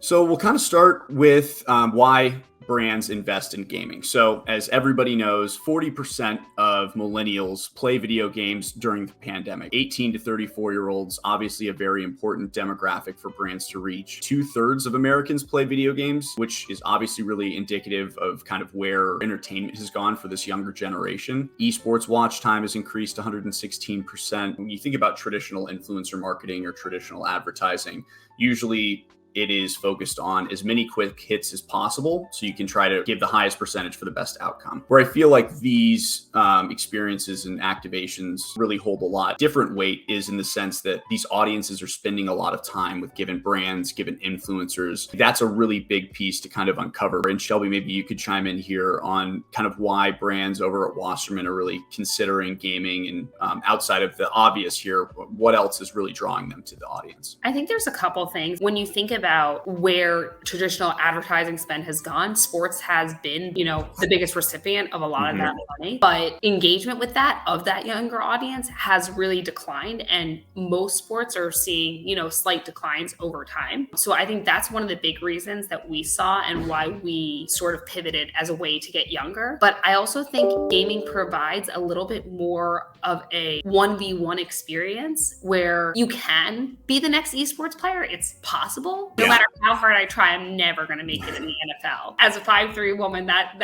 So we'll kind of start with why brands invest in gaming. So as everybody knows, 40% of millennials play video games during the pandemic. 18 to 34-year-olds, obviously a very important demographic for brands to reach. 2/3 of Americans play video games, which is obviously really indicative of kind of where entertainment has gone for this younger generation. Esports watch time has increased 116%. When you think about traditional influencer marketing or traditional advertising, usually it is focused on as many quick hits as possible so you can try to give the highest percentage for the best outcome. Where I feel like these experiences and activations really hold a lot different weight is in the sense that these audiences are spending a lot of time with given brands, given influencers. That's a really big piece to kind of uncover. And Shelby, maybe you could chime in here on kind of why brands over at Wasserman are really considering gaming, and outside of the obvious here, what else is really drawing them to the audience? I think there's a couple things. When you think about where traditional advertising spend has gone, sports has been, the biggest recipient of a lot of that money. But engagement with that, of that younger audience, has really declined. And most sports are seeing, slight declines over time. So I think that's one of the big reasons that we saw and why we sort of pivoted as a way to get younger. But I also think gaming provides a little bit more of a 1v1 experience where you can be the next esports player. It's possible. No matter how hard I try, I'm never going to make it in the NFL. As a 5'3" woman, that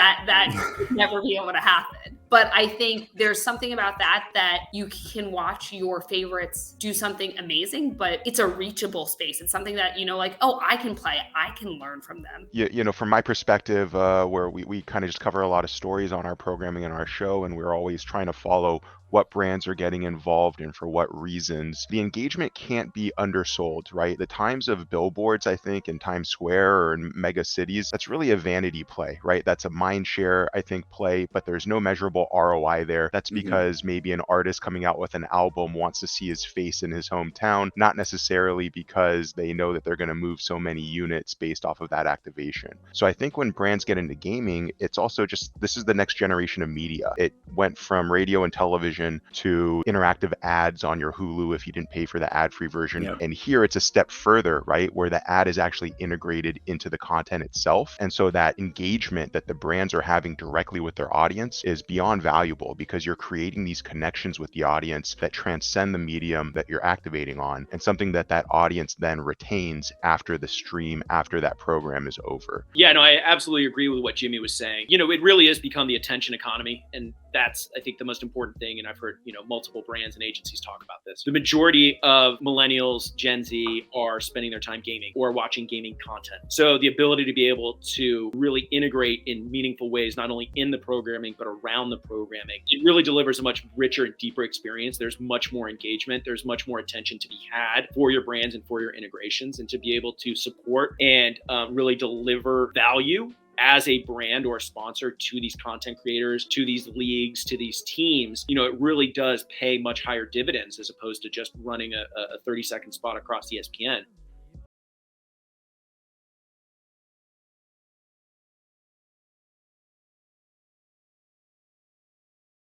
would never be able to happen. But I think there's something about that you can watch your favorites do something amazing, but it's a reachable space. It's something that, I can play, I can learn from them. Yeah, from my perspective, where we kind of just cover a lot of stories on our programming and our show, and we're always trying to follow what brands are getting involved in for what reasons. The engagement can't be undersold, right? The times of billboards, I think, in Times Square or in mega cities, that's really a vanity play, right? That's a mind share, I think, play, but there's no measurable ROI there. That's because maybe an artist coming out with an album wants to see his face in his hometown, not necessarily because they know that they're going to move so many units based off of that activation. So I think when brands get into gaming, it's also just, this is the next generation of media. It went from radio and television to interactive ads on your Hulu if you didn't pay for the ad-free version. Yep. And here it's a step further, right? Where the ad is actually integrated into the content itself. And so that engagement that the brands are having directly with their audience is beyond valuable because you're creating these connections with the audience that transcend the medium that you're activating on, and something that audience then retains after the stream, after that program is over. Yeah, no, I absolutely agree with what Jimmy was saying. It really has become the attention economy, and that's, I think, the most important thing. And I've heard, multiple brands and agencies talk about this. The majority of millennials, Gen Z, are spending their time gaming or watching gaming content. So the ability to be able to really integrate in meaningful ways, not only in the programming, but around the programming, it really delivers a much richer and deeper experience. There's much more engagement. There's much more attention to be had for your brands and for your integrations, and to be able to support and really deliver value as a brand or a sponsor to these content creators, to these leagues, to these teams. It really does pay much higher dividends as opposed to just running a 30-second spot across ESPN.